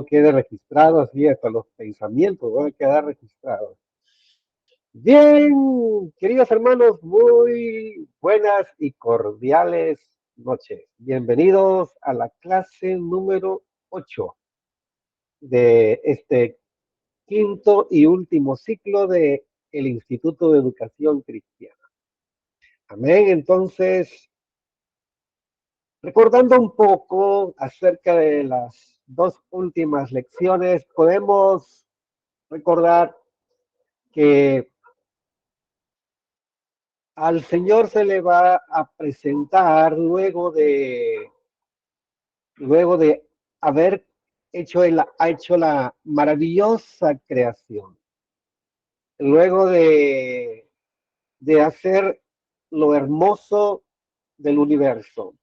quede registrado, así hasta los pensamientos van a quedar registrados. Bien, queridos hermanos, muy buenas y cordiales noches. Bienvenidos a la clase número 8 de este quinto y último ciclo de el Instituto de Educación Cristiana. Amén. Entonces, recordando un poco acerca de las dos últimas lecciones, podemos recordar que al Señor se le va a presentar luego de haber ha hecho la maravillosa creación, luego de hacer lo hermoso del universo.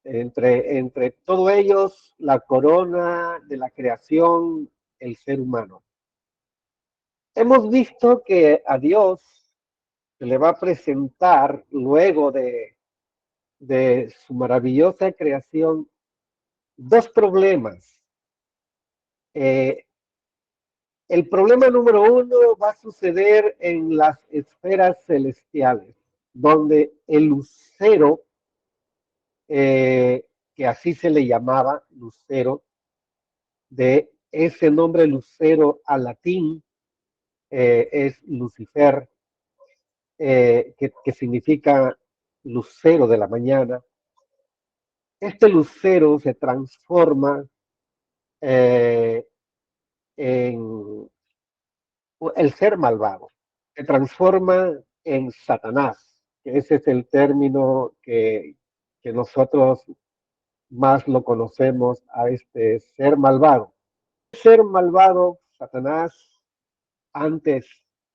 Entre todos ellos, la corona de la creación, el ser humano. Hemos visto que a Dios se le va a presentar luego de su maravillosa creación dos problemas. Eh, el problema número uno va a suceder en las esferas celestiales, donde el lucero, que así se le llamaba, lucero, de ese nombre lucero al latín, es Lucifer, que significa lucero de la mañana. Este lucero se transforma eh, en el ser malvado, se transforma en Satanás, que ese es el término que nosotros más lo conocemos a este ser malvado. Ser malvado, Satanás, antes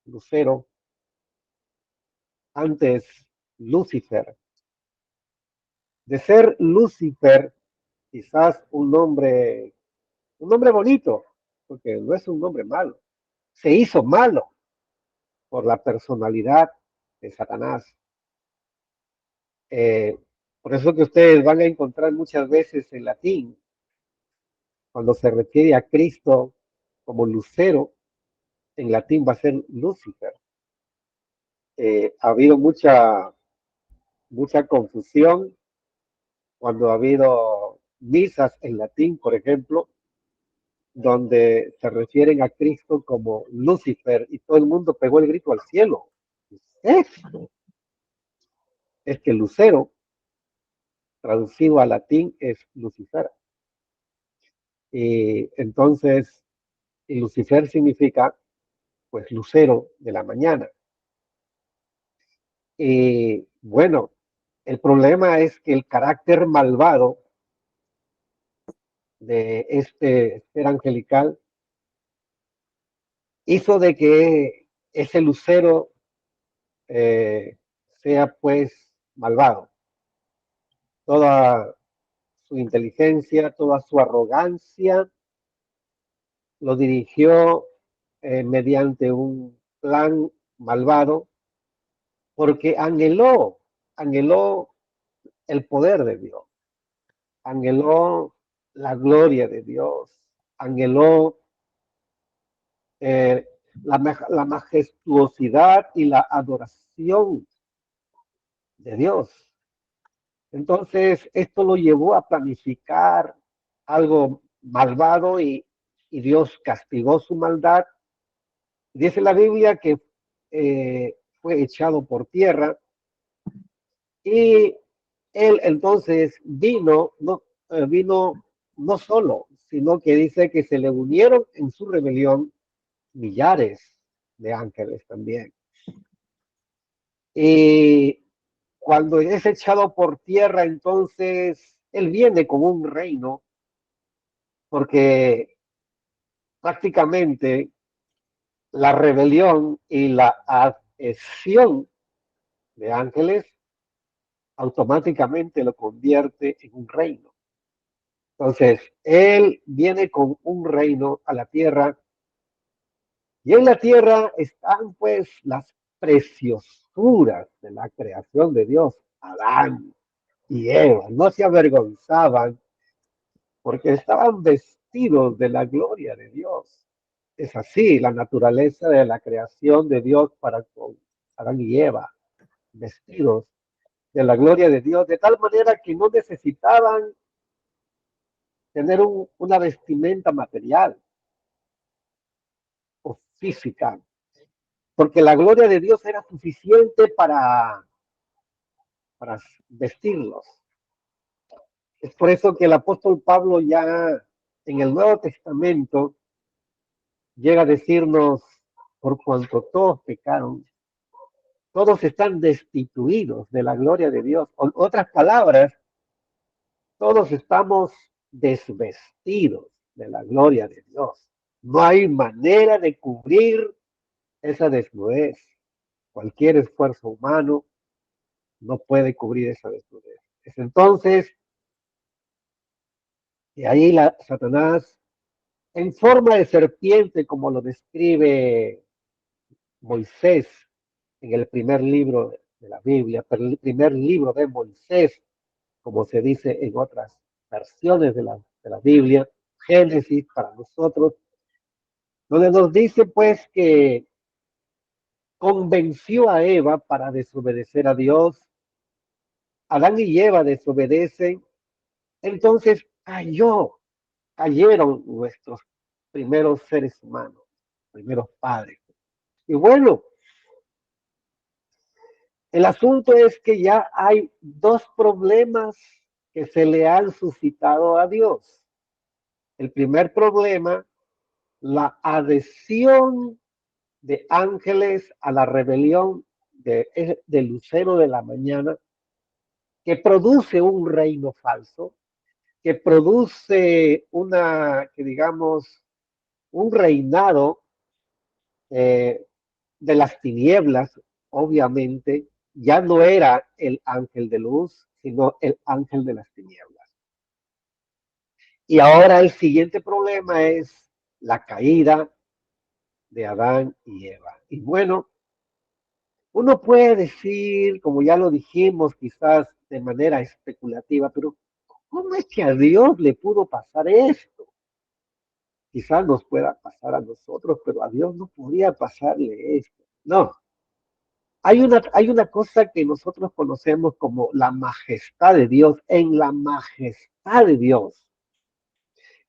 Lucero, antes Lucifer. De ser Lucifer, quizás un nombre bonito, porque no es un nombre malo. Se hizo malo por la personalidad de Satanás. Eh, por eso que ustedes van a encontrar muchas veces en latín, cuando se refiere a Cristo como lucero, en latín va a ser Lucifer. Ha habido mucha confusión cuando ha habido misas en latín, por ejemplo, donde se refieren a Cristo como Lucifer y todo el mundo pegó el grito al cielo. Esto es que lucero, traducido al latín, es Lucifer. Y entonces, y Lucifer significa, pues, lucero de la mañana. Y bueno, el problema es que el carácter malvado de este ser angelical hizo de que ese lucero sea pues malvado. Toda su inteligencia, toda su arrogancia lo dirigió mediante un plan malvado porque anheló el poder de Dios, anheló la gloria de Dios, anheló eh, la majestuosidad y la adoración de Dios. Entonces, esto lo llevó a planificar algo malvado y Dios castigó su maldad. Dice la Biblia que fue echado por tierra y él entonces vino no solo, sino que dice que se le unieron en su rebelión millares de ángeles también. Y cuando es echado por tierra, entonces él viene con un reino, porque prácticamente la rebelión y la adhesión de ángeles automáticamente lo convierte en un reino. Entonces, él viene con un reino a la tierra y en la tierra están pues las preciosuras de la creación de Dios. Adán y Eva no se avergonzaban porque estaban vestidos de la gloria de Dios. Es así la naturaleza de la creación de Dios para con Adán y Eva, vestidos de la gloria de Dios, de tal manera que no necesitaban tener una vestimenta material o física, porque la gloria de Dios era suficiente para vestirlos. Es por eso que el apóstol Pablo ya en el Nuevo Testamento llega a decirnos, por cuanto todos pecaron, todos están destituidos de la gloria de Dios. En otras palabras, todos estamos desvestidos de la gloria de Dios. No hay manera de cubrir esa desnudez. Cualquier esfuerzo humano no puede cubrir esa desnudez. Entonces, y ahí Satanás, en forma de serpiente, como lo describe Moisés en el primer libro de la Biblia, pero el primer libro de Moisés, como se dice en otras versiones de la Biblia, Génesis para nosotros, donde nos dice pues que convenció a Eva para desobedecer a Dios. Adán y Eva desobedecen, entonces cayeron nuestros primeros seres humanos, primeros padres. Y bueno, el asunto es que ya hay dos problemas que se le han suscitado a Dios. El primer problema, la adhesión de ángeles a la rebelión del lucero de la mañana, que produce un reino falso, que produce que digamos, un reinado de las tinieblas, obviamente, ya no era el ángel de luz, sino el ángel de las tinieblas. Y ahora el siguiente problema es la caída de Adán y Eva. Y bueno, uno puede decir, como ya lo dijimos, quizás de manera especulativa, pero ¿cómo es que a Dios le pudo pasar esto? Quizás nos pueda pasar a nosotros, pero a Dios no podría pasarle esto. No, hay una cosa que nosotros conocemos como la majestad de Dios. En la majestad de Dios,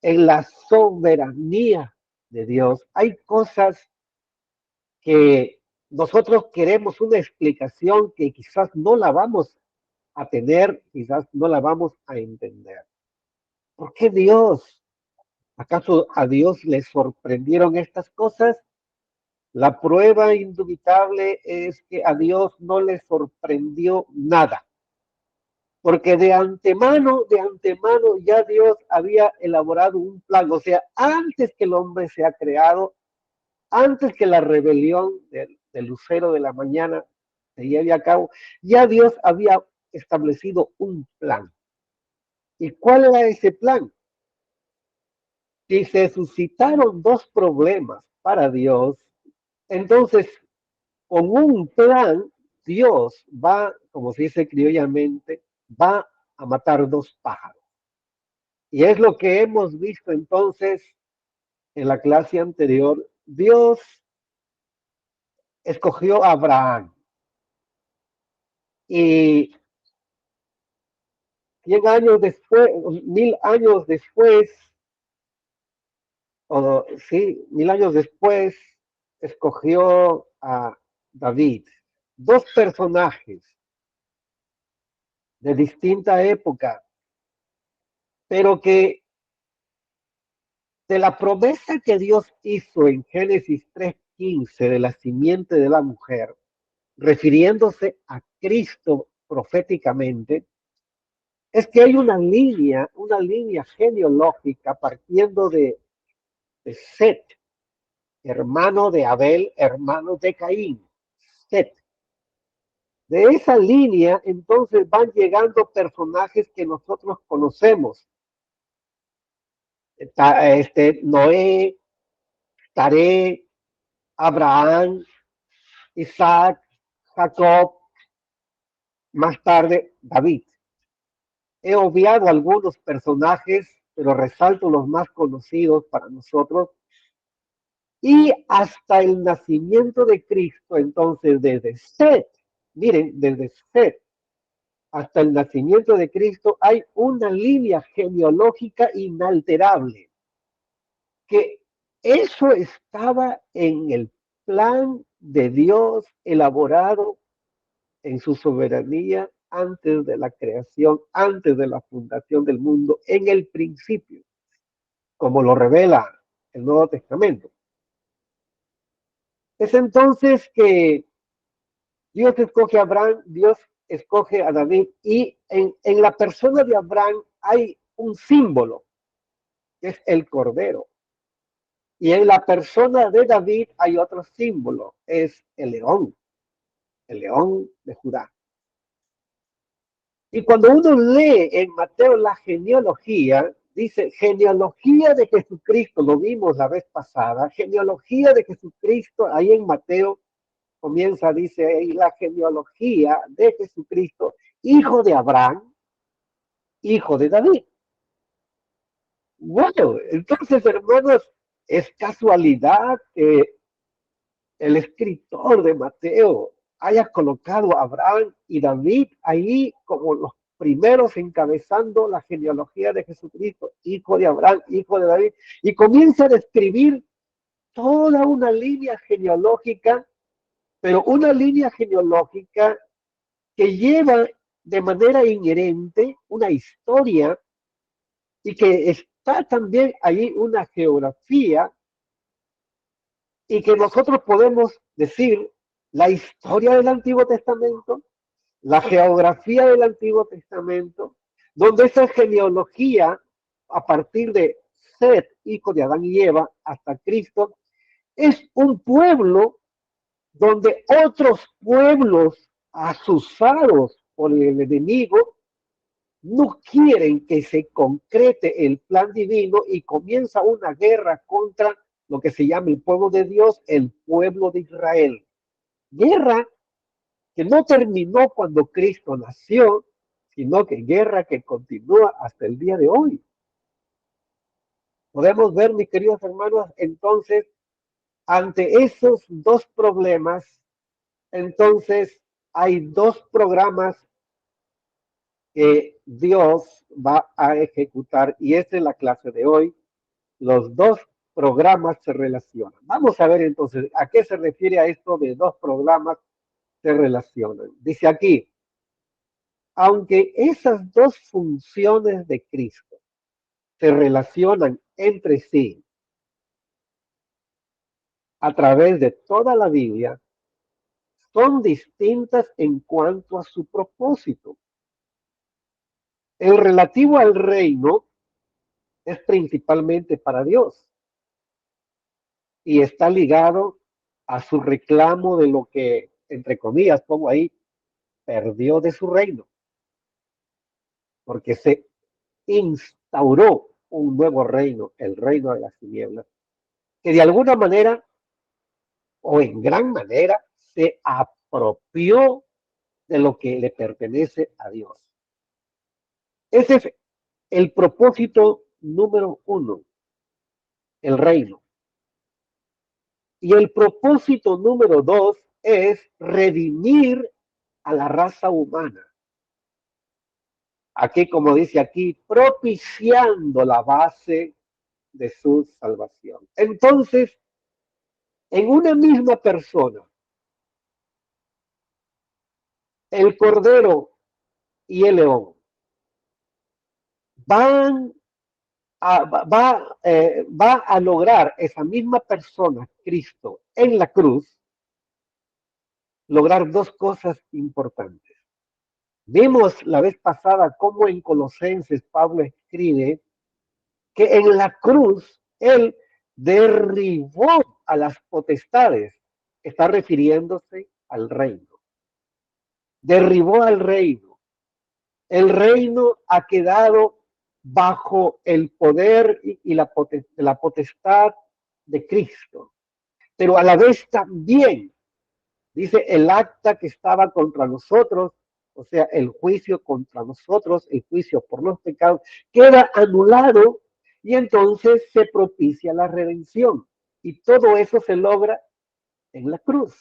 en la soberanía de Dios, hay cosas que nosotros queremos una explicación que quizás no la vamos a tener, quizás no la vamos a entender. ¿Por qué Dios? ¿Acaso a Dios le sorprendieron estas cosas? La prueba indubitable es que a Dios no le sorprendió nada, porque de antemano ya Dios había elaborado un plan, o sea, antes que el hombre sea creado, antes que la rebelión del lucero de la mañana se lleve a cabo, ya Dios había establecido un plan. ¿Y cuál era ese plan? Si se suscitaron dos problemas para Dios, entonces con un plan, Dios va, como se dice criollamente, va a matar dos pájaros. Y es lo que hemos visto entonces en la clase anterior. Dios escogió a Abraham y 100 años después, 1000 años después, o sí, 1000 años después, escogió a David. Dos personajes de distinta época, pero que de la promesa que Dios hizo en Génesis 3:15 de la simiente de la mujer, refiriéndose a Cristo proféticamente, es que hay una línea genealógica partiendo de Set, hermano de Abel, hermano de Caín. Set. De esa línea, entonces van llegando personajes que nosotros conocemos. Noé, Taré, Abraham, Isaac, Jacob, más tarde David. He obviado algunos personajes pero resalto los más conocidos para nosotros. Y hasta el nacimiento de Cristo, entonces desde Set, miren, desde Set hasta el nacimiento de Cristo hay una línea genealógica inalterable, que eso estaba en el plan de Dios elaborado en su soberanía antes de la creación, antes de la fundación del mundo, en el principio, como lo revela el Nuevo Testamento. Es entonces que Dios escoge a Abraham, Dios escoge a David, y en la persona de Abraham hay un símbolo, que es el Cordero. Y en la persona de David hay otro símbolo, es el león de Judá. Y cuando uno lee en Mateo la genealogía, dice genealogía de Jesucristo, lo vimos la vez pasada, genealogía de Jesucristo, ahí en Mateo comienza, dice ahí la genealogía de Jesucristo, hijo de Abraham, hijo de David. Bueno, entonces, hermanos, es casualidad que el escritor de Mateo haya colocado a Abraham y David ahí como los primeros encabezando la genealogía de Jesucristo, hijo de Abraham, hijo de David, y comienza a describir toda una línea genealógica, pero una línea genealógica que lleva de manera inherente una historia y que está también ahí una geografía y que nosotros podemos decir la historia del Antiguo Testamento, la geografía del Antiguo Testamento, donde esa genealogía a partir de Set, hijo de Adán y Eva, hasta Cristo, es un pueblo donde otros pueblos asusados por el enemigo no quieren que se concrete el plan divino y comienza una guerra contra lo que se llama el pueblo de Dios, el pueblo de Israel. Guerra que no terminó cuando Cristo nació, sino que guerra que continúa hasta el día de hoy. Podemos ver, mis queridos hermanos, entonces, ante esos dos problemas, entonces hay dos programas que Dios va a ejecutar y esta es la clase de hoy. Los dos programas se relacionan. Vamos a ver entonces a qué se refiere a esto de dos programas se relacionan. Dice aquí, aunque esas dos funciones de Cristo se relacionan entre sí a través de toda la Biblia, son distintas en cuanto a su propósito. El relativo al reino es principalmente para Dios y está ligado a su reclamo de lo que, entre comillas, pongo ahí, perdió de su reino, porque se instauró un nuevo reino, el reino de las tinieblas, que de alguna manera o en gran manera se apropió de lo que le pertenece a Dios. Ese es el propósito número uno, el reino. Y el propósito número dos es redimir a la raza humana. Aquí, como dice aquí, propiciando la base de su salvación. Entonces, en una misma persona, el cordero y el león van va a lograr esa misma persona, Cristo, en la cruz, lograr dos cosas importantes. Vimos la vez pasada cómo en Colosenses Pablo escribe que en la cruz él derribó a las potestades. Está refiriéndose al reino. Derribó al reino. El reino ha quedado bajo el poder y la potestad de Cristo. Pero a la vez también, dice, el acta que estaba contra nosotros, o sea, el juicio contra nosotros, el juicio por los pecados, queda anulado Y entonces se propicia la redención. Y todo eso se logra en la cruz.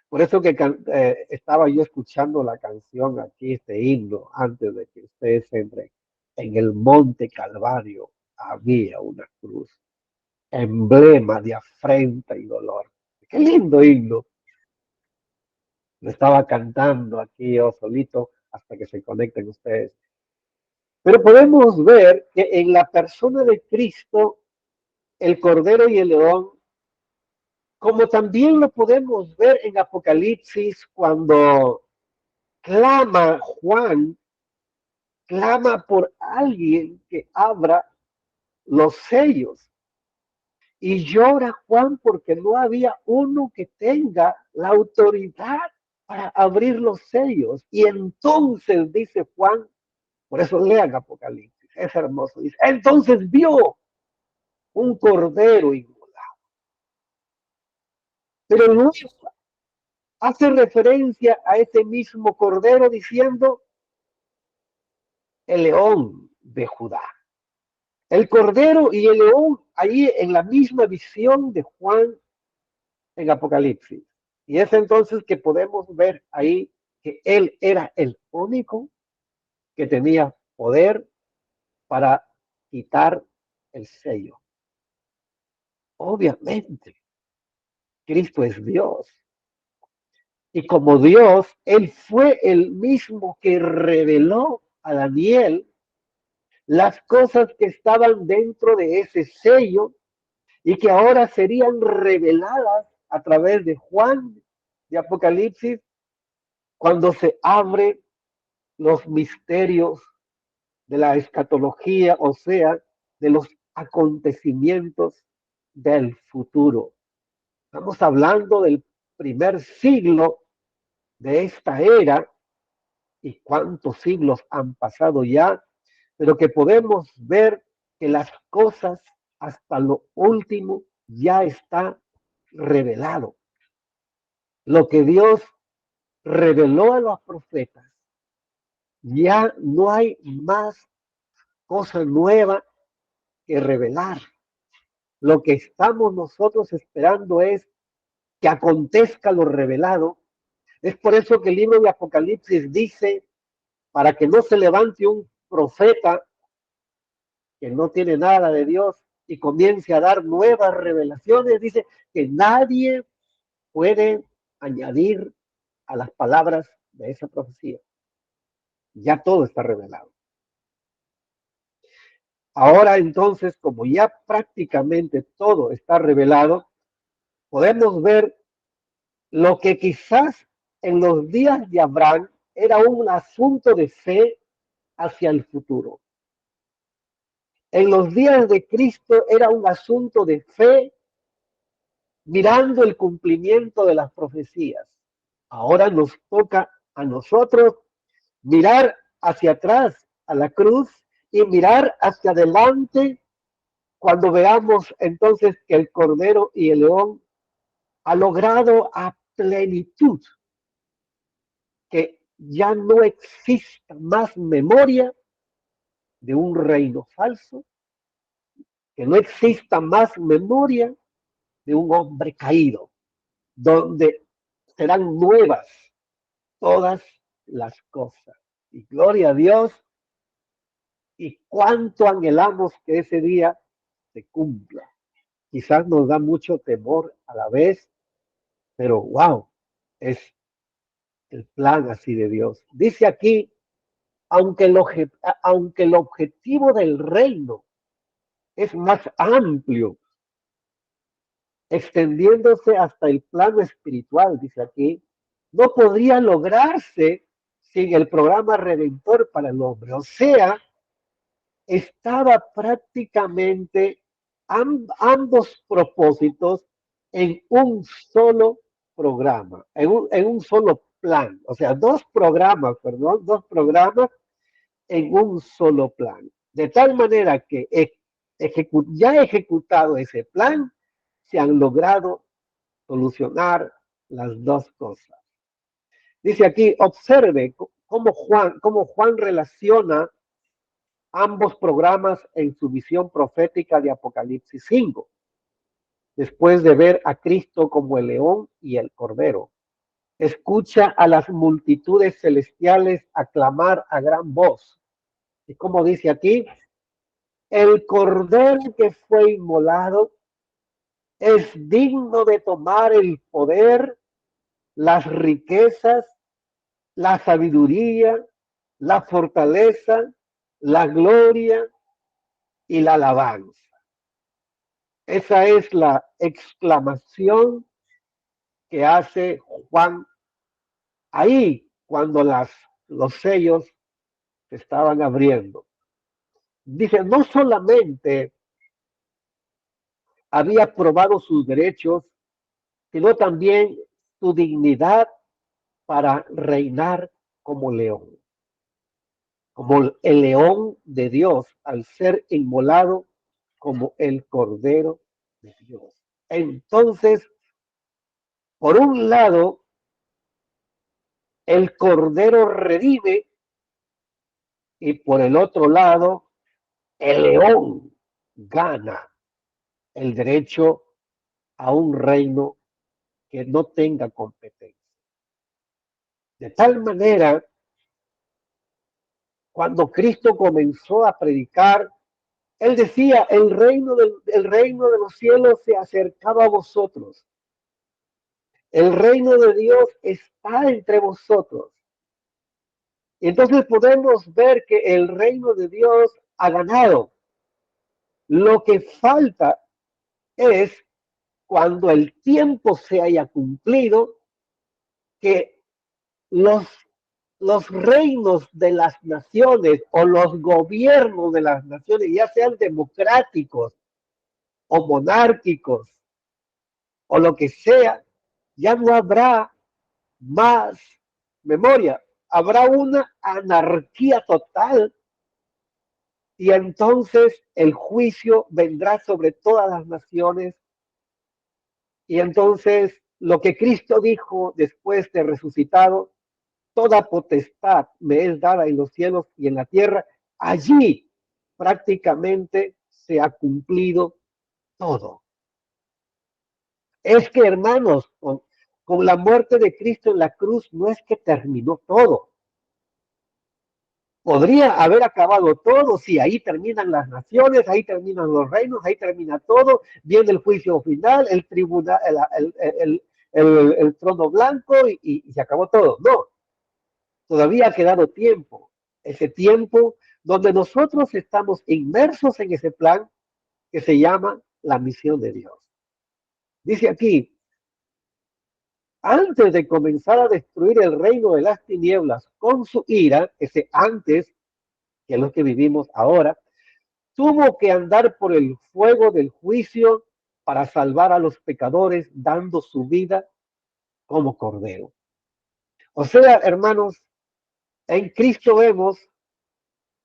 Por eso que estaba yo escuchando la canción aquí, este himno, antes de que ustedes entren. En el monte Calvario había una cruz, emblema de afrenta y dolor. Qué lindo himno. Lo estaba cantando aquí yo solito hasta que se conecten ustedes. Pero podemos ver que en la persona de Cristo, el Cordero y el León, como también lo podemos ver en Apocalipsis cuando clama Juan, clama por alguien que abra los sellos. Y llora Juan porque no había uno que tenga la autoridad para abrir los sellos. Y entonces dice Juan, por eso lean Apocalipsis, es hermoso. Dice, entonces vio un cordero inmolado. Pero luego hace referencia a ese mismo cordero diciendo el león de Judá. El cordero y el león ahí en la misma visión de Juan en Apocalipsis. Y es entonces que podemos ver ahí que él era el único que tenía poder para quitar el sello. Obviamente, Cristo es Dios. Y como Dios, Él fue el mismo que reveló a Daniel las cosas que estaban dentro de ese sello y que ahora serían reveladas a través de Juan de Apocalipsis cuando se abre los misterios de la escatología, o sea, de los acontecimientos del futuro. Estamos hablando del primer siglo de esta era y cuántos siglos han pasado ya, pero que podemos ver que las cosas hasta lo último ya está revelado. Lo que Dios reveló a los profetas, ya no hay más cosa nueva que revelar. Lo que estamos nosotros esperando es que acontezca lo revelado. Es por eso que el libro de Apocalipsis dice, para que no se levante un profeta que no tiene nada de Dios y comience a dar nuevas revelaciones, dice que nadie puede añadir a las palabras de esa profecía. Ya todo está revelado. Ahora entonces, como ya prácticamente todo está revelado, podemos ver lo que quizás en los días de Abraham era un asunto de fe hacia el futuro. En los días de Cristo era un asunto de fe mirando el cumplimiento de las profecías. Ahora nos toca a nosotros mirar hacia atrás a la cruz y mirar hacia adelante cuando veamos entonces que el Cordero y el León ha logrado a plenitud que ya no exista más memoria de un reino falso, que no exista más memoria de un hombre caído, donde serán nuevas todas las cosas. Y gloria a Dios, y cuánto anhelamos que ese día se cumpla. Quizás nos da mucho temor a la vez, pero wow, es el plan así de Dios. Dice aquí, aunque el objetivo del reino es más amplio, extendiéndose hasta el plano espiritual, dice aquí, no podría lograrse sin el programa redentor para el hombre. O sea, estaba prácticamente ambos propósitos en un solo programa, en un solo plan. O sea, dos programas en un solo plan. De tal manera que ya ejecutado ese plan, se han logrado solucionar las dos cosas. Dice aquí, observe cómo Juan relaciona ambos programas en su visión profética de Apocalipsis 5, después de ver a Cristo como el león y el cordero. Escucha a las multitudes celestiales aclamar a gran voz. Y como dice aquí, el cordero que fue inmolado es digno de tomar el poder, las riquezas, la sabiduría, la fortaleza, la gloria y la alabanza. Esa es la exclamación que hace Juan ahí cuando los sellos se estaban abriendo. Dice, no solamente había probado sus derechos, sino también su dignidad para reinar como león, como el león de Dios, al ser inmolado como el cordero de Dios. Entonces, por un lado, el cordero redime y por el otro lado, el león gana el derecho a un reino que no tenga competencia. De tal manera, cuando Cristo comenzó a predicar, él decía, el reino de los cielos se acercaba a vosotros. El reino de Dios está entre vosotros. Y entonces podemos ver que el reino de Dios ha ganado. Lo que falta es cuando el tiempo se haya cumplido, que los, los reinos de las naciones o los gobiernos de las naciones, ya sean democráticos o monárquicos o lo que sea, ya no habrá más memoria. Habrá una anarquía total y entonces el juicio vendrá sobre todas las naciones. Y entonces lo que Cristo dijo después de resucitado, toda potestad me es dada en los cielos y en la tierra, allí prácticamente se ha cumplido todo. Es que, hermanos, con la muerte de Cristo en la cruz no es que terminó todo. Podría haber acabado todo si ahí terminan las naciones, ahí terminan los reinos, ahí termina todo, viene el juicio final, el tribunal, el trono blanco y se acabó todo. No, todavía ha quedado tiempo, ese tiempo donde nosotros estamos inmersos en ese plan que se llama la misión de Dios. Dice aquí, antes de comenzar a destruir el reino de las tinieblas con su ira, ese antes, que es lo que vivimos ahora, tuvo que andar por el fuego del juicio para salvar a los pecadores, dando su vida como cordero. O sea, hermanos, en Cristo vemos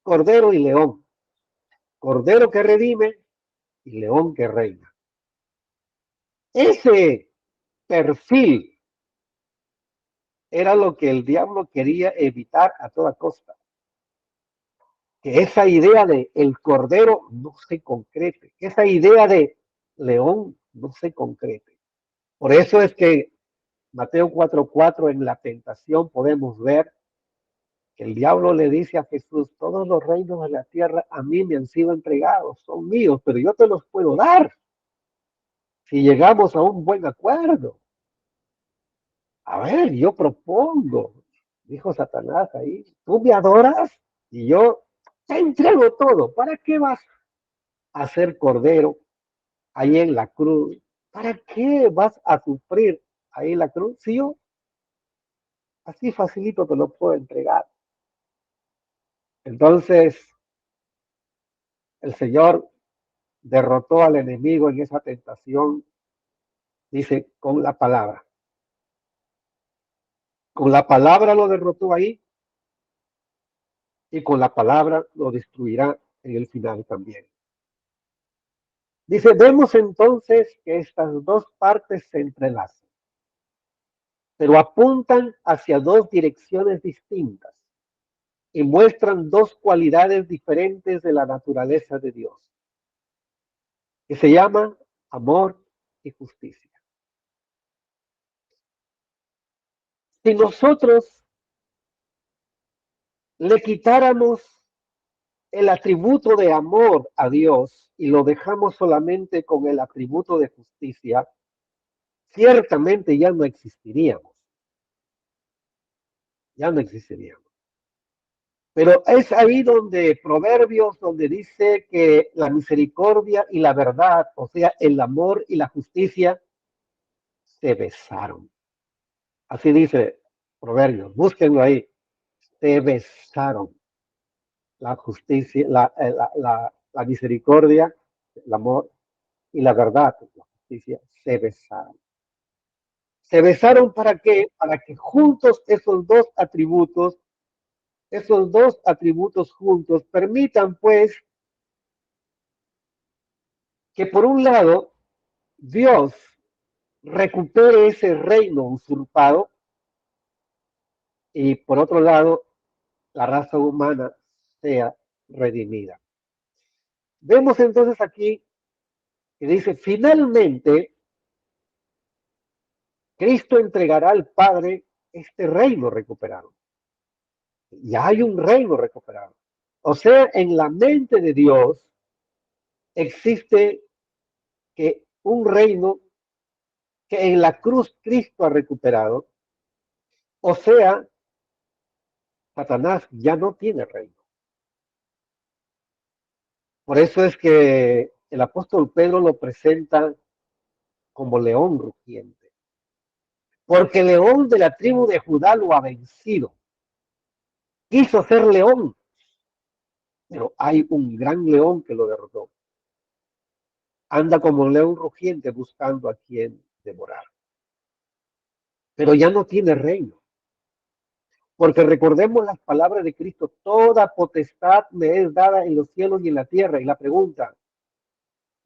cordero y león, cordero que redime y león que reina. Ese perfil era lo que el diablo quería evitar a toda costa. Que esa idea de el cordero no se concrete, que esa idea de león no se concrete. Por eso es que Mateo 4:4 en la tentación podemos ver que el diablo le dice a Jesús, todos los reinos de la tierra a mí me han sido entregados, son míos, pero yo te los puedo dar si llegamos a un buen acuerdo. A ver, yo propongo, dijo Satanás ahí, tú me adoras y yo te entrego todo. ¿Para qué vas a ser cordero ahí en la cruz? ¿Para qué vas a sufrir ahí en la cruz? Si yo así facilito te lo puedo entregar. Entonces, el Señor derrotó al enemigo en esa tentación, dice, con la palabra. Con la palabra lo derrotó ahí y con la palabra lo destruirá en el final también. Dice, vemos entonces que estas dos partes se entrelazan, pero apuntan hacia dos direcciones distintas. y muestran dos cualidades diferentes de la naturaleza de Dios, que se llaman amor y justicia. Si nosotros le quitáramos el atributo de amor a Dios y lo dejamos solamente con el atributo de justicia, ciertamente ya no existiríamos, ya no existiríamos. Pero es ahí donde Proverbios, donde dice que la misericordia y la verdad, o sea, el amor y la justicia, se besaron. Así dice Proverbios, búsquenlo ahí. Se besaron la justicia, la misericordia, el amor y la verdad, la justicia, se besaron. ¿Se besaron para qué? Para que juntos esos dos atributos juntos, permitan pues que por un lado Dios recupere ese reino usurpado y por otro lado la raza humana sea redimida. Vemos entonces aquí que dice, finalmente Cristo entregará al Padre este reino recuperado. Ya hay un reino recuperado. O sea, en la mente de Dios existe que un reino que en la cruz Cristo ha recuperado. O sea, Satanás ya no tiene reino. Por eso es que el apóstol Pedro lo presenta como león rugiente. Porque el león de la tribu de Judá lo ha vencido. Quiso ser león, pero hay un gran león que lo derrotó. Anda como un león rugiente buscando a quien devorar. Pero ya no tiene reino. Porque recordemos las palabras de Cristo, toda potestad me es dada en los cielos y en la tierra. Y la pregunta,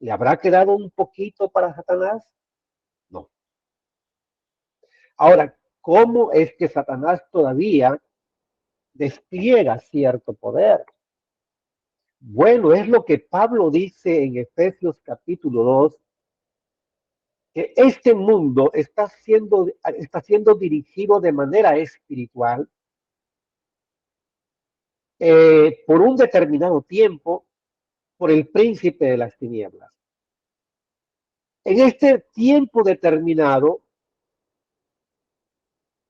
¿le habrá quedado un poquito para Satanás? No. Ahora, ¿cómo es que Satanás todavía despliega cierto poder? Bueno, es lo que Pablo dice en Efesios capítulo 2, que este mundo está siendo dirigido de manera espiritual por un determinado tiempo por el príncipe de las tinieblas. En este tiempo determinado,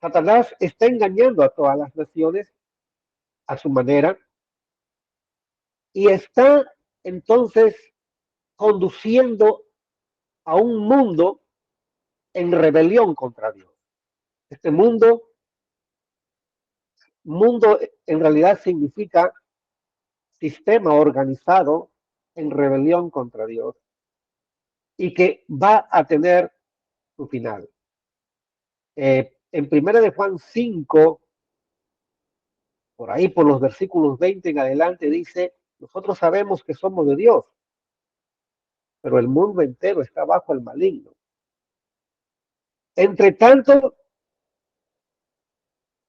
Satanás está engañando a todas las naciones a su manera y está entonces conduciendo a un mundo en rebelión contra Dios. Este mundo en realidad significa sistema organizado en rebelión contra Dios y que va a tener su final. En primera de Juan 5, por ahí por los versículos 20 en adelante, dice, nosotros sabemos que somos de Dios, pero el mundo entero está bajo el maligno. Entre tanto,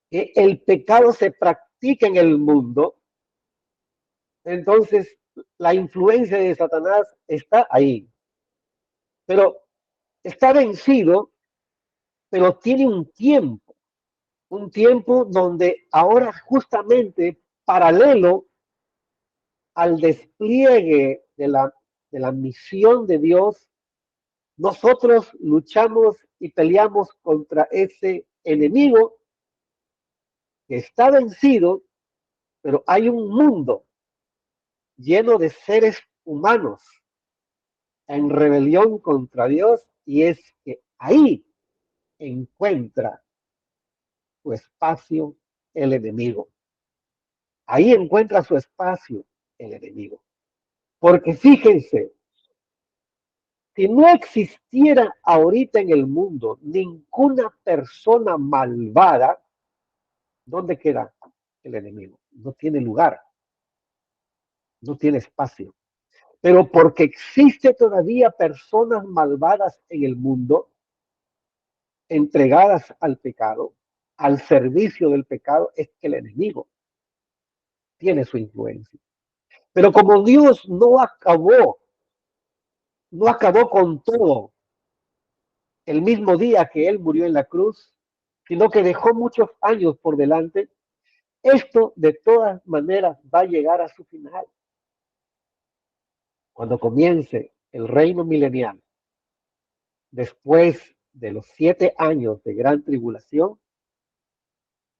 que el pecado se practica en el mundo, entonces la influencia de Satanás está ahí. Pero está vencido, pero tiene un tiempo donde ahora justamente paralelo al despliegue de la misión de Dios, nosotros luchamos y peleamos contra ese enemigo que está vencido, pero hay un mundo lleno de seres humanos en rebelión contra Dios y es que ahí encuentra su espacio el enemigo. Ahí encuentra su espacio el enemigo. Porque fíjense, si no existiera ahorita en el mundo ninguna persona malvada, ¿dónde queda el enemigo? No tiene lugar, no tiene espacio. Pero porque existe todavía personas malvadas en el mundo, entregadas al pecado, al servicio del pecado, es que el enemigo tiene su influencia. Pero como Dios no acabó con todo el mismo día que Él murió en la cruz, sino que dejó muchos años por delante, esto de todas maneras va a llegar a su final. Cuando comience el reino milenial, después de los 7 años de gran tribulación,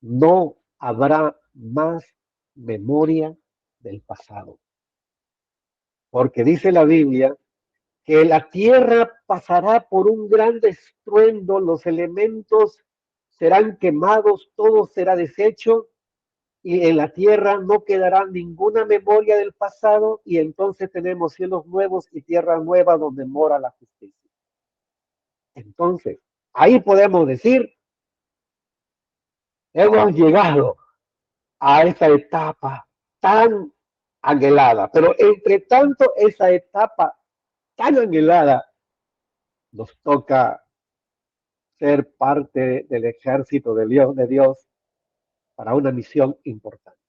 no habrá más memoria del pasado. Porque dice la Biblia que la tierra pasará por un gran estruendo, los elementos serán quemados, todo será deshecho y en la tierra no quedará ninguna memoria del pasado y entonces tenemos cielos nuevos y tierra nueva donde mora la justicia. Entonces, ahí podemos decir, hemos llegado a esa etapa tan anhelada, pero entre tanto esa etapa tan anhelada nos toca ser parte del ejército de Dios para una misión importante.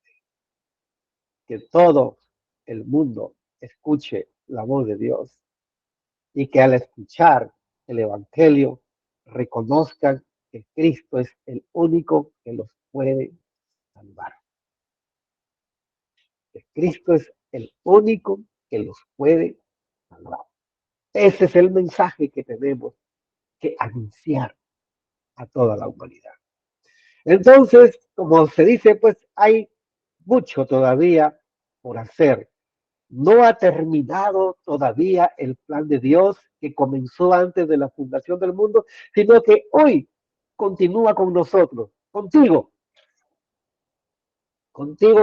Que todo el mundo escuche la voz de Dios y que al escuchar el Evangelio reconozcan que Cristo es el único que los puede salvar. Que Cristo es el único que los puede salvar. Ese es el mensaje que tenemos que anunciar a toda la humanidad. Entonces, como se dice, pues hay mucho todavía por hacer. No ha terminado todavía el plan de Dios que comenzó antes de la fundación del mundo, sino que hoy continúa con nosotros, contigo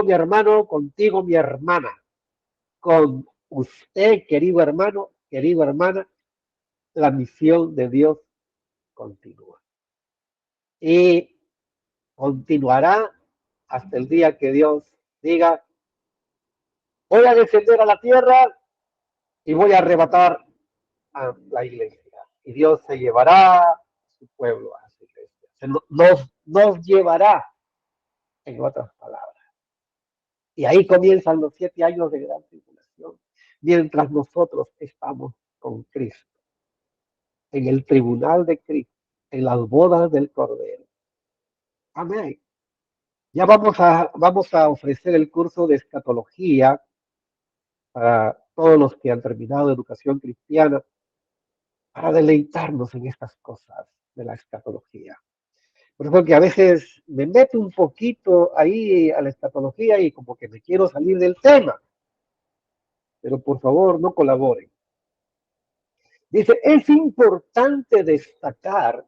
mi hermano, contigo mi hermana, con usted, querido hermano, querida hermana, la misión de Dios continúa. Y continuará hasta el día que Dios diga, voy a descender a la tierra y voy a arrebatar a la iglesia. Y Dios se llevará a su pueblo, a su iglesia. Nos llevará, en otras palabras. Y ahí comienzan los 7 años de gran tribulación, mientras nosotros estamos con Cristo, en el tribunal de Cristo, en las bodas del Cordero. Amén. Ya vamos a ofrecer el curso de escatología para todos los que han terminado educación cristiana, para deleitarnos en estas cosas de la escatología. Por eso que a veces me meto un poquito ahí a la escatología y como que me quiero salir del tema, pero por favor no colaboren. Dice, es importante destacar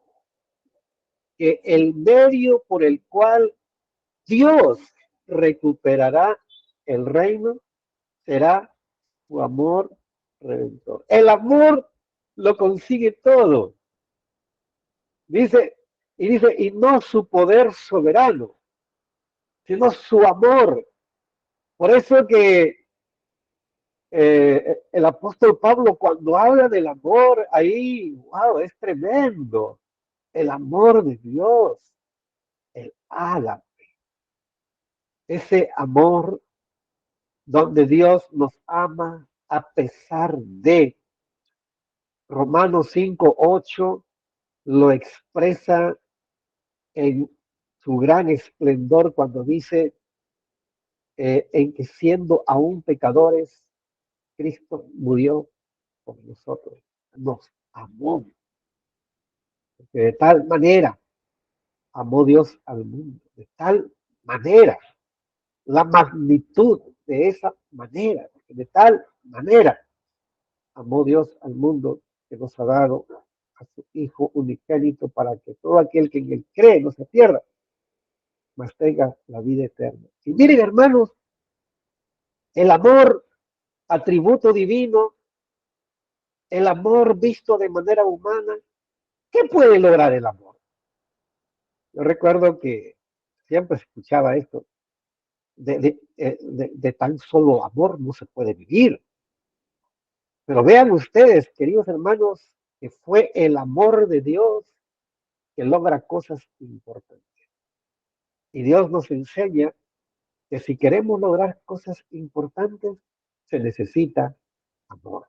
que el medio por el cual Dios recuperará el reino será su amor redentor. El amor lo consigue todo. Dice, y no su poder soberano, sino su amor. Por eso que el apóstol Pablo cuando habla del amor, ahí, wow, es tremendo. El amor de Dios, el ágape, ese amor donde Dios nos ama a pesar de. Romanos 5:8 lo expresa en su gran esplendor cuando dice en que siendo aún pecadores, Cristo murió por nosotros, nos amó. Porque de tal manera amó Dios al mundo, de tal manera, la magnitud de esa manera, de tal manera amó Dios al mundo que nos ha dado a su Hijo unigénito para que todo aquel que en él cree no se pierda, mas tenga la vida eterna. Y miren, hermanos, el amor, atributo divino, el amor visto de manera humana, ¿qué puede lograr el amor? Yo recuerdo que siempre escuchaba esto, de tan solo amor no se puede vivir. Pero vean ustedes, queridos hermanos, que fue el amor de Dios que logra cosas importantes. Y Dios nos enseña que si queremos lograr cosas importantes, se necesita amor.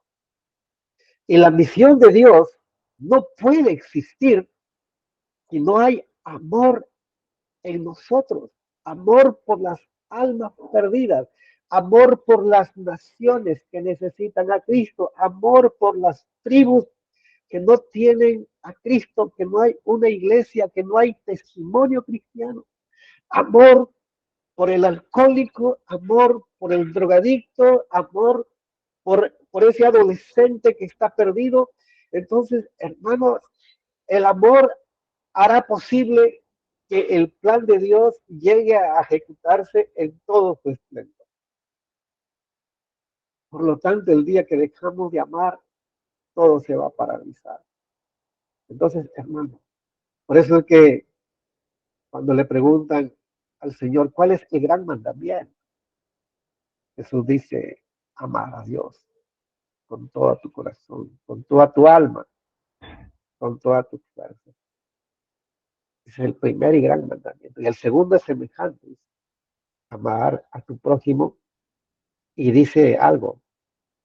Y la misión de Dios no puede existir si no hay amor en nosotros, amor por las almas perdidas, amor por las naciones que necesitan a Cristo, amor por las tribus que no tienen a Cristo, que no hay una iglesia, que no hay testimonio cristiano, amor por el alcohólico, amor por el drogadicto, amor por ese adolescente que está perdido. Entonces, hermanos, el amor hará posible que el plan de Dios llegue a ejecutarse en todo su esplendor. Por lo tanto, el día que dejamos de amar, todo se va a paralizar. Entonces, hermano, por eso es que cuando le preguntan al Señor, ¿cuál es el gran mandamiento? Jesús dice, amar a Dios con todo tu corazón, con toda tu alma, con toda tu fuerza. Ese es el primer y gran mandamiento. Y el segundo es semejante, amar a tu prójimo. Y dice algo,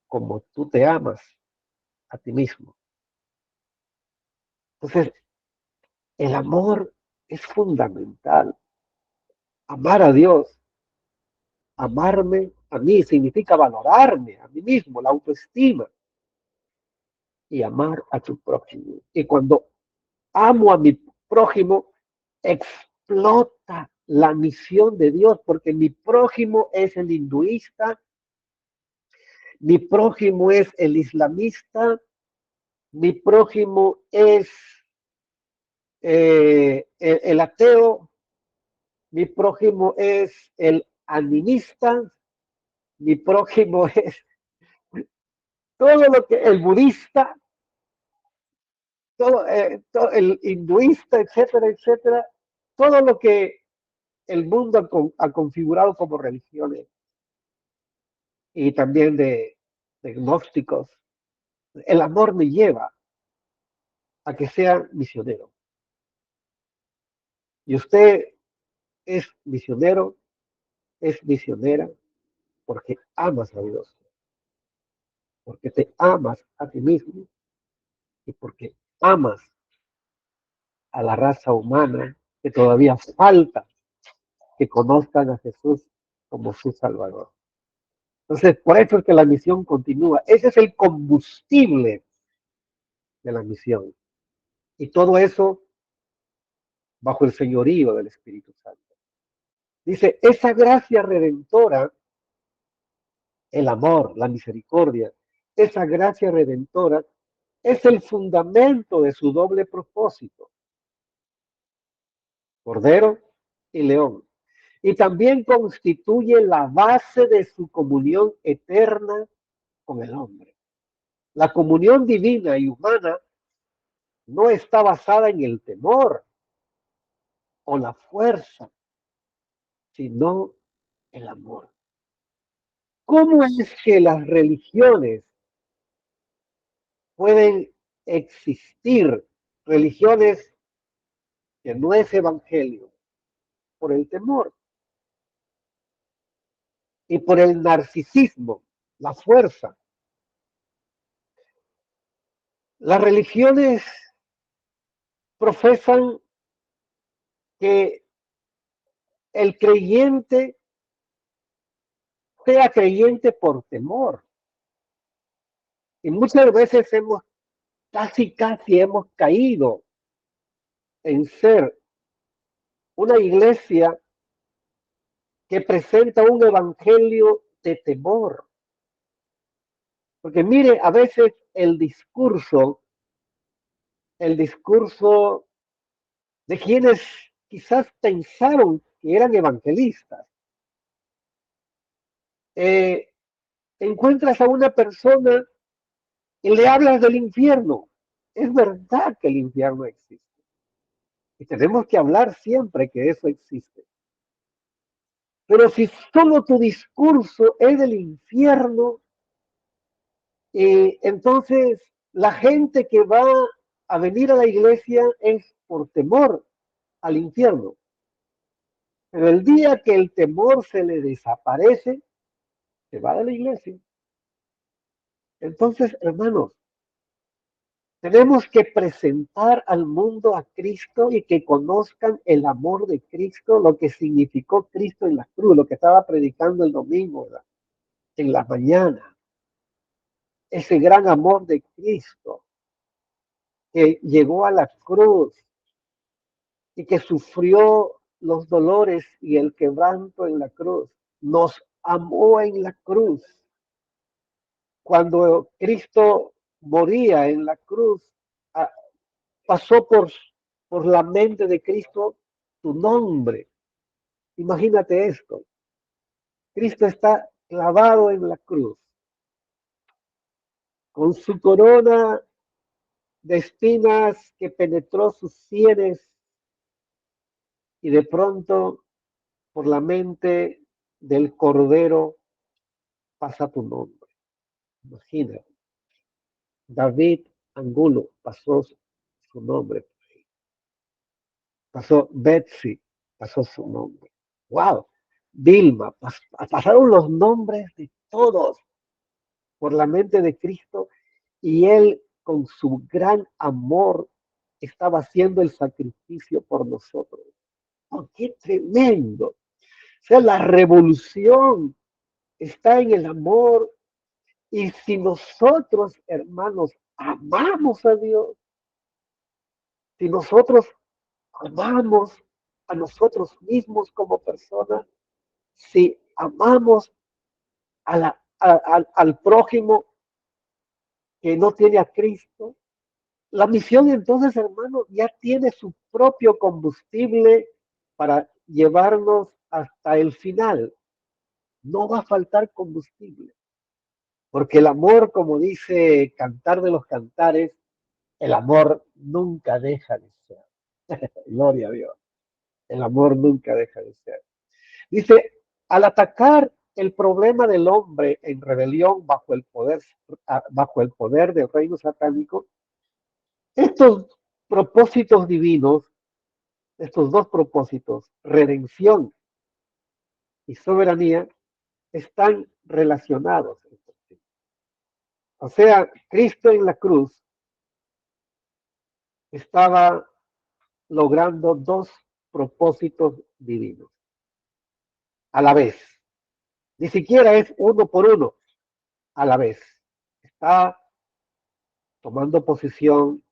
como tú te amas a ti mismo. Entonces, el amor es fundamental. Amar a Dios, amarme a mí, significa valorarme a mí mismo, la autoestima, y amar a tu prójimo. Y cuando amo a mi prójimo, explota la misión de Dios, porque mi prójimo es el hinduista, mi prójimo es el islamista, mi prójimo es el ateo, mi prójimo es el animista, mi prójimo es todo lo que el budista, todo el hinduista, etcétera, etcétera, todo lo que el mundo ha configurado como religiones y también de gnósticos. El amor me lleva a que sea misionero. Y usted es misionero, es misionera porque amas a Dios, porque te amas a ti mismo y porque amas a la raza humana que todavía falta que conozcan a Jesús como su Salvador. Entonces, por eso es que la misión continúa. Ese es el combustible de la misión. Y todo eso bajo el señorío del Espíritu Santo. Dice, esa gracia redentora, el amor, la misericordia, esa gracia redentora es el fundamento de su doble propósito, Cordero y León. Y también constituye la base de su comunión eterna con el hombre. La comunión divina y humana no está basada en el temor o la fuerza, sino el amor. ¿Cómo es que las religiones pueden existir? Religiones que no es evangelio, por el temor y por el narcisismo, la fuerza. Las religiones profesan que el creyente sea creyente por temor. Y muchas veces casi hemos caído en ser una iglesia que presenta un evangelio de temor. Porque mire, a veces el discurso de quienes quizás pensaron que eran evangelistas, eh, encuentras a una persona y le hablas del infierno. Es verdad que el infierno existe. Y tenemos que hablar siempre que eso existe. Pero si solo tu discurso es del infierno, entonces la gente que va a venir a la iglesia es por temor al infierno. Pero el día que el temor se le desaparece, se va de la iglesia. Entonces, hermanos, tenemos que presentar al mundo a Cristo y que conozcan el amor de Cristo, lo que significó Cristo en la cruz, lo que estaba predicando el domingo, ¿verdad? En la mañana. Ese gran amor de Cristo que llegó a la cruz y que sufrió los dolores y el quebranto en la cruz. Nos amó en la cruz. Cuando Cristo moría en la cruz, ah, pasó por la mente de Cristo tu nombre. Imagínate esto. Cristo está clavado en la cruz, con su corona de espinas que penetró sus sienes y de pronto por la mente del Cordero pasa tu nombre. Imagina, David Angulo pasó su nombre, pasó Betsy, pasó su nombre. ¡Wow! Vilma, pasaron los nombres de todos por la mente de Cristo y él con su gran amor estaba haciendo el sacrificio por nosotros. ¡Oh, qué tremendo! O sea, la revolución está en el amor. Y si nosotros, hermanos, amamos a Dios, si nosotros amamos a nosotros mismos como personas, si amamos al prójimo que no tiene a Cristo, la misión entonces, hermanos, ya tiene su propio combustible para llevarnos hasta el final. No va a faltar combustible, porque el amor, como dice Cantar de los Cantares, el amor nunca deja de ser. Gloria a Dios. El amor nunca deja de ser. Dice, al atacar el problema del hombre en rebelión bajo el poder del reino satánico, estos propósitos divinos, estos dos propósitos, redención y soberanía, están relacionados. O sea, Cristo en la cruz estaba logrando dos propósitos divinos a la vez. Ni siquiera es uno por uno a la vez. Está tomando posesión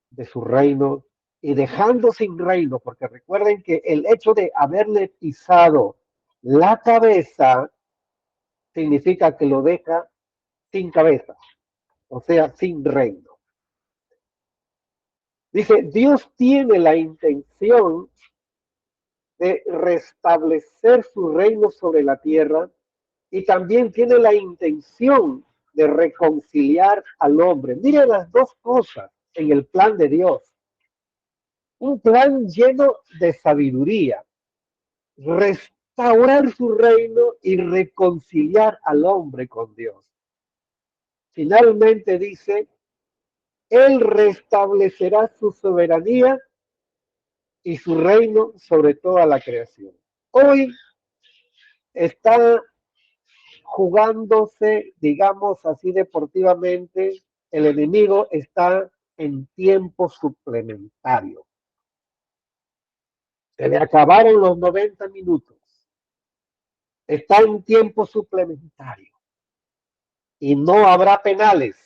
de su reino y dejando sin reino, porque recuerden que el hecho de haberle pisado la cabeza significa que lo deja sin cabeza, o sea, sin reino. Dice, Dios tiene la intención de restablecer su reino sobre la tierra y también tiene la intención de reconciliar al hombre. Mire las dos cosas en el plan de Dios. Un plan lleno de sabiduría, restaurar su reino y reconciliar al hombre con Dios. Finalmente dice, Él restablecerá su soberanía y su reino sobre toda la creación. Hoy está jugándose, digamos así deportivamente, el enemigo está en tiempo suplementario. Se le acabaron los 90 minutos. Está en tiempo suplementario. Y no habrá penales,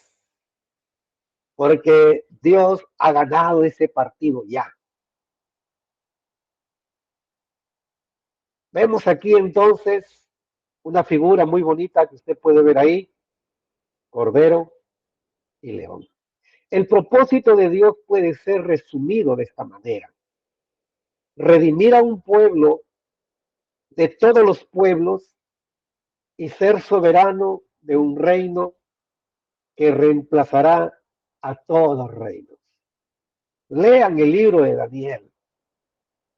porque Dios ha ganado ese partido ya. Vemos aquí entonces una figura muy bonita que usted puede ver ahí, Cordero y León. El propósito de Dios puede ser resumido de esta manera. Redimir a un pueblo de todos los pueblos y ser soberano de un reino que reemplazará a todos los reinos. Lean el libro de Daniel.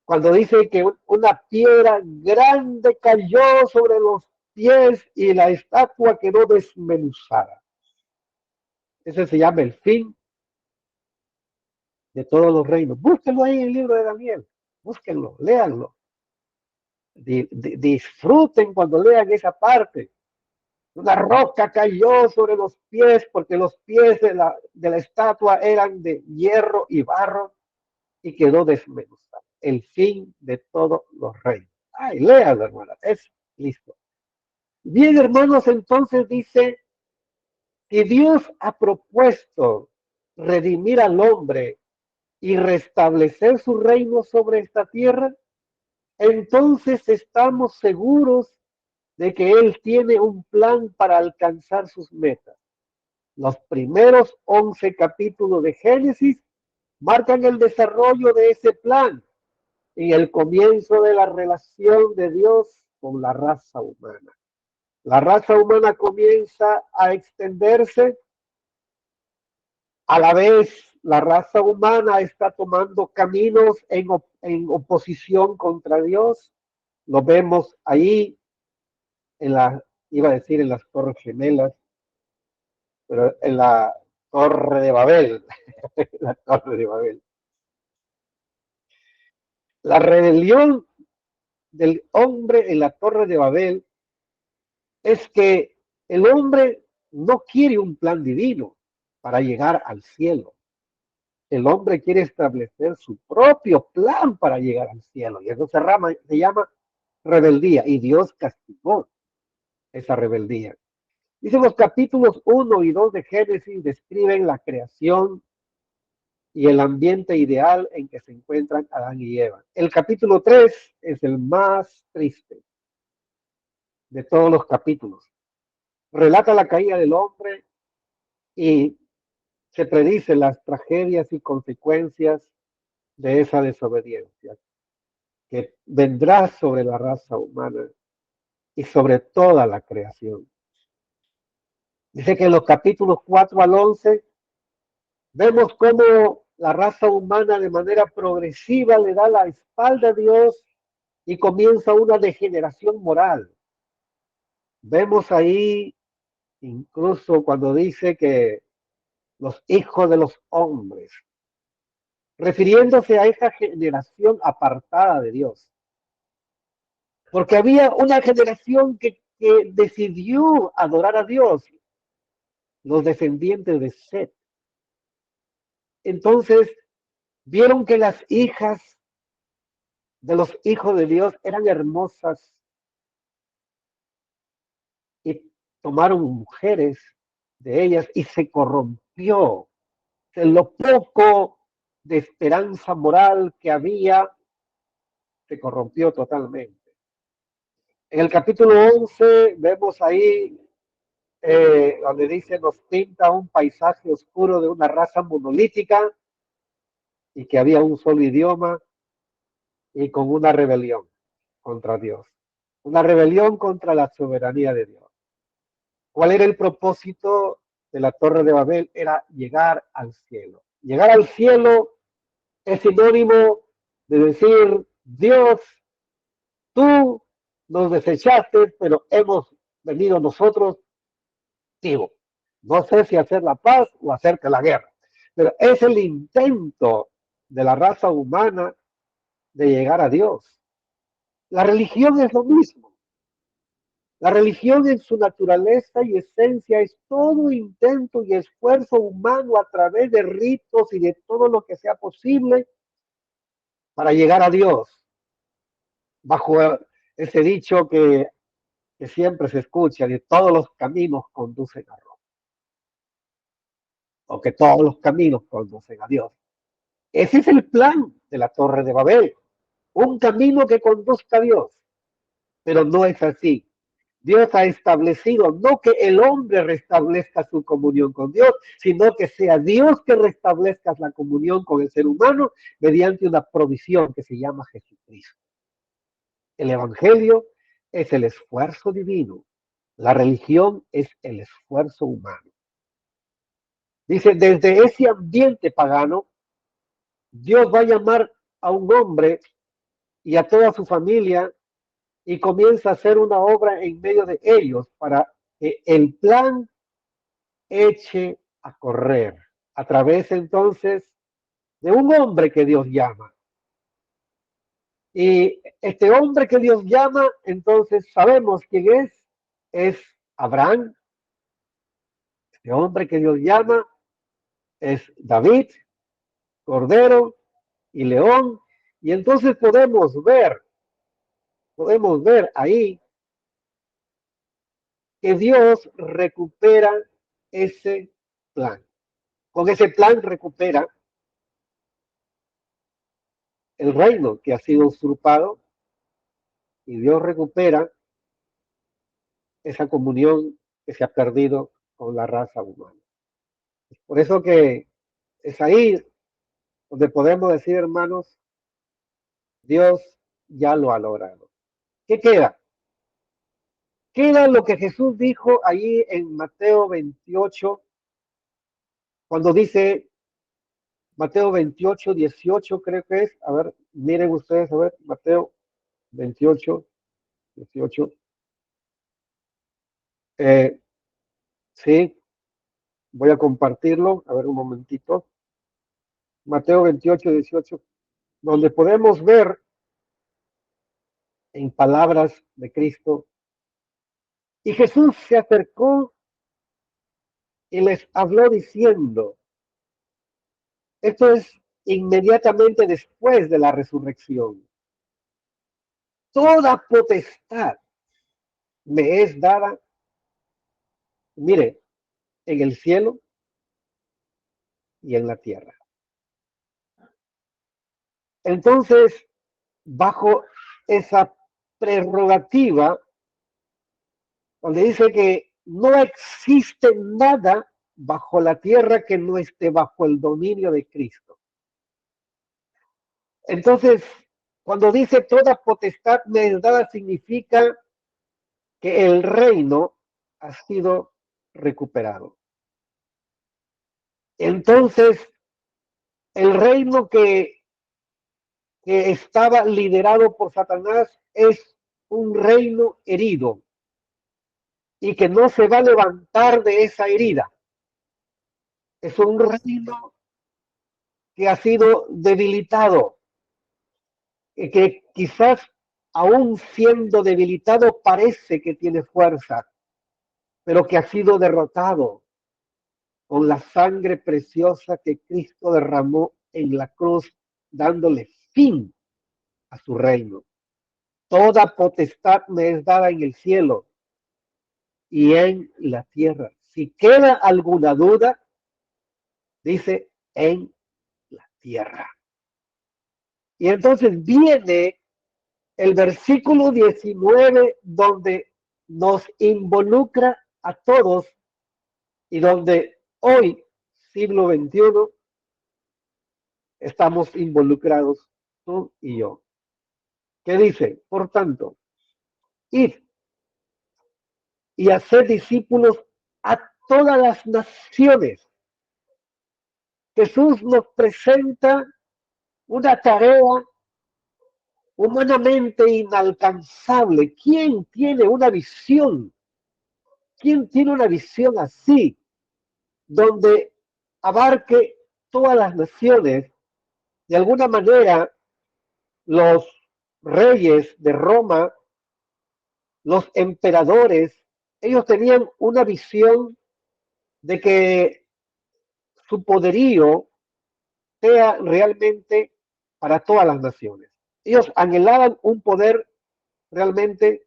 Cuando dice que una piedra grande cayó sobre los pies y la estatua quedó desmenuzada. Ese se llama el fin de todos los reinos. Búsquenlo ahí en el libro de Daniel. Búsquenlo, léanlo. disfruten cuando lean esa parte. Una roca cayó sobre los pies porque los pies de la estatua eran de hierro y barro y quedó desmenuzada. El fin de todos los reyes. Ay, léalo, hermana. Es listo. Bien, hermanos, entonces dice que Dios ha propuesto redimir al hombre y restablecer su reino sobre esta tierra. Entonces estamos seguros de que Él tiene un plan para alcanzar sus metas. Los primeros 11 capítulos de Génesis marcan el desarrollo de ese plan y el comienzo de la relación de Dios con la raza humana. La raza humana comienza a extenderse, a la vez la raza humana está tomando caminos en oposición contra Dios. Lo vemos ahí iba a decir en las Torres Gemelas, pero en la Torre de Babel, la Torre de Babel. La rebelión del hombre en la Torre de Babel es que el hombre no quiere un plan divino para llegar al cielo. El hombre quiere establecer su propio plan para llegar al cielo. Y eso se llama rebeldía. Y Dios castigó esa rebeldía. Dice los capítulos 1 y 2 de Génesis describen la creación y el ambiente ideal en que se encuentran Adán y Eva. El capítulo 3 es el más triste de todos los capítulos. Relata la caída del hombre y se predice las tragedias y consecuencias de esa desobediencia que vendrá sobre la raza humana y sobre toda la creación. Dice que en los capítulos 4 al 11 vemos cómo la raza humana de manera progresiva le da la espalda a Dios y comienza una degeneración moral. Vemos ahí incluso cuando dice que los hijos de los hombres, refiriéndose a esa generación apartada de Dios. Porque había una generación que decidió adorar a Dios, los descendientes de Set. Entonces, vieron que las hijas de los hijos de Dios eran hermosas y tomaron mujeres de ellas y se corrompió. En lo poco de esperanza moral que había, se corrompió totalmente. En el capítulo 11 vemos ahí donde dice, nos pinta un paisaje oscuro de una raza monolítica y que había un solo idioma y con una rebelión contra Dios. Una rebelión contra la soberanía de Dios. ¿Cuál era el propósito de la Torre de Babel? Era llegar al cielo. Llegar al cielo es sinónimo de decir, Dios, tú nos desechaste, pero hemos venido nosotros vivos. No sé si hacer la paz o hacer que la guerra, pero es el intento de la raza humana de llegar a Dios. La religión es lo mismo. La religión en su naturaleza y esencia es todo intento y esfuerzo humano a través de ritos y de todo lo que sea posible para llegar a Dios. Bajo ese dicho que siempre se escucha, de todos los caminos conducen a Roma, o que todos los caminos conducen a Dios. Ese es el plan de la Torre de Babel, un camino que conduzca a Dios, pero no es así. Dios ha establecido no que el hombre restablezca su comunión con Dios, sino que sea Dios que restablezca la comunión con el ser humano mediante una provisión que se llama Jesucristo. El Evangelio es el esfuerzo divino. La religión es el esfuerzo humano. Dice, desde ese ambiente pagano, Dios va a llamar a un hombre y a toda su familia y comienza a hacer una obra en medio de ellos para que el plan eche a correr a través entonces de un hombre que Dios llama. Y este hombre que Dios llama, entonces sabemos quién es Abraham. Este hombre que Dios llama es David, Cordero y León. Y entonces podemos ver ahí que Dios recupera ese plan. Con ese plan recupera el reino que ha sido usurpado y Dios recupera esa comunión que se ha perdido con la raza humana. Por eso que es ahí donde podemos decir, hermanos, Dios ya lo ha logrado. ¿Qué queda? Queda lo que Jesús dijo allí en Mateo 28, cuando dice, Mateo 28, 18 creo que es, a ver, miren ustedes, a ver, Mateo 28, 18, sí, voy a compartirlo, a ver un momentito, Mateo 28, 18, donde podemos ver en palabras de Cristo, y Jesús se acercó y les habló diciendo, esto es inmediatamente después de la resurrección, toda potestad me es dada, mire, en el cielo y en la tierra. Entonces, bajo esa prerrogativa, donde dice que no existe nada bajo la tierra que no esté bajo el dominio de Cristo. Entonces, cuando dice toda potestad me es dada, significa que el reino ha sido recuperado. Entonces, el reino que estaba liderado por Satanás es un reino herido y que no se va a levantar de esa herida. Es un reino que ha sido debilitado y que quizás aún siendo debilitado parece que tiene fuerza, pero que ha sido derrotado con la sangre preciosa que Cristo derramó en la cruz, dándole fin a su reino. Toda potestad me es dada en el cielo y en la tierra. Si queda alguna duda, dice en la tierra. Y entonces viene el versículo 19 donde nos involucra a todos y donde hoy, siglo XXI, estamos involucrados tú y yo. ¿Qué dice? Por tanto, id y hacer discípulos a todas las naciones. Jesús nos presenta una tarea humanamente inalcanzable. ¿Quién tiene una visión? ¿Quién tiene una visión así, donde abarque todas las naciones? De alguna manera, los reyes de Roma, los emperadores, ellos tenían una visión de que su poderío sea realmente para todas las naciones. Ellos anhelaban un poder realmente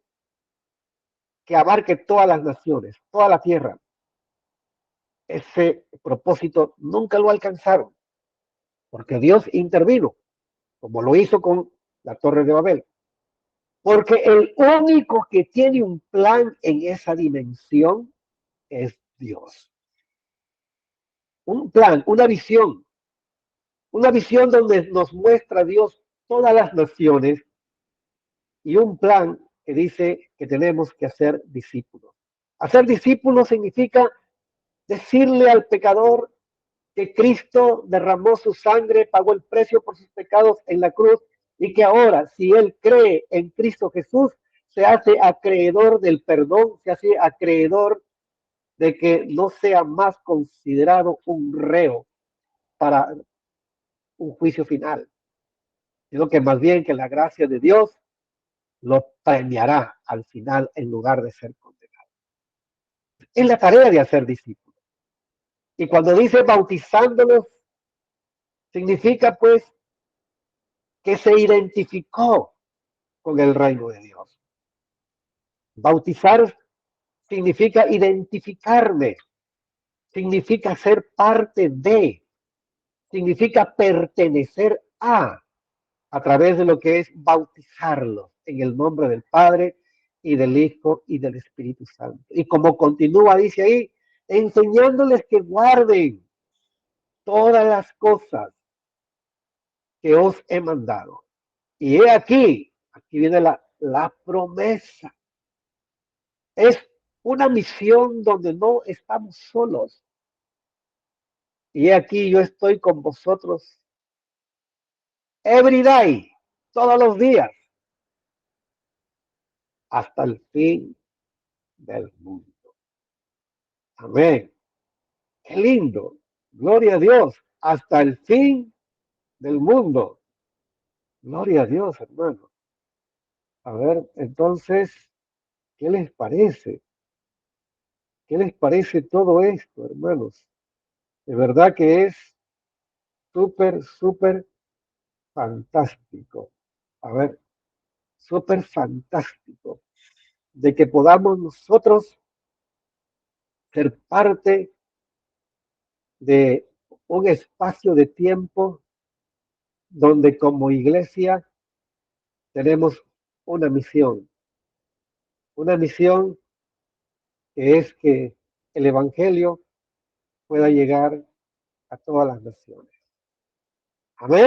que abarque todas las naciones, toda la tierra. Ese propósito nunca lo alcanzaron, porque Dios intervino, como lo hizo con la Torre de Babel. Porque el único que tiene un plan en esa dimensión es Dios. Un plan, una visión donde nos muestra Dios todas las naciones y un plan que dice que tenemos que hacer discípulos. Hacer discípulos significa decirle al pecador que Cristo derramó su sangre, pagó el precio por sus pecados en la cruz y que ahora, si él cree en Cristo Jesús, se hace acreedor del perdón, se hace acreedor de que no sea más considerado un reo para un juicio final, sino que más bien que la gracia de Dios lo premiará al final en lugar de ser condenado. Es la tarea de hacer discípulos. Y cuando dice bautizándolos, significa pues que se identificó con el reino de Dios. Bautizar significa identificarme, significa ser parte de, significa pertenecer a través de lo que es bautizarlos en el nombre del Padre y del Hijo y del Espíritu Santo. Y como continúa, dice ahí, enseñándoles que guarden todas las cosas que os he mandado. Y he aquí viene la promesa. Es una misión donde no estamos solos. Y he aquí yo estoy con vosotros every day, todos los días, hasta el fin del mundo. Amén. Qué lindo. Gloria a Dios. Hasta el fin del mundo. Gloria a Dios, hermano. A ver, entonces, ¿qué les parece? ¿Qué les parece todo esto, hermanos? De verdad que es súper, súper fantástico. A ver, súper fantástico de que podamos nosotros ser parte de un espacio de tiempo donde como iglesia tenemos una misión que es que el Evangelio pueda llegar a todas las naciones. Amén.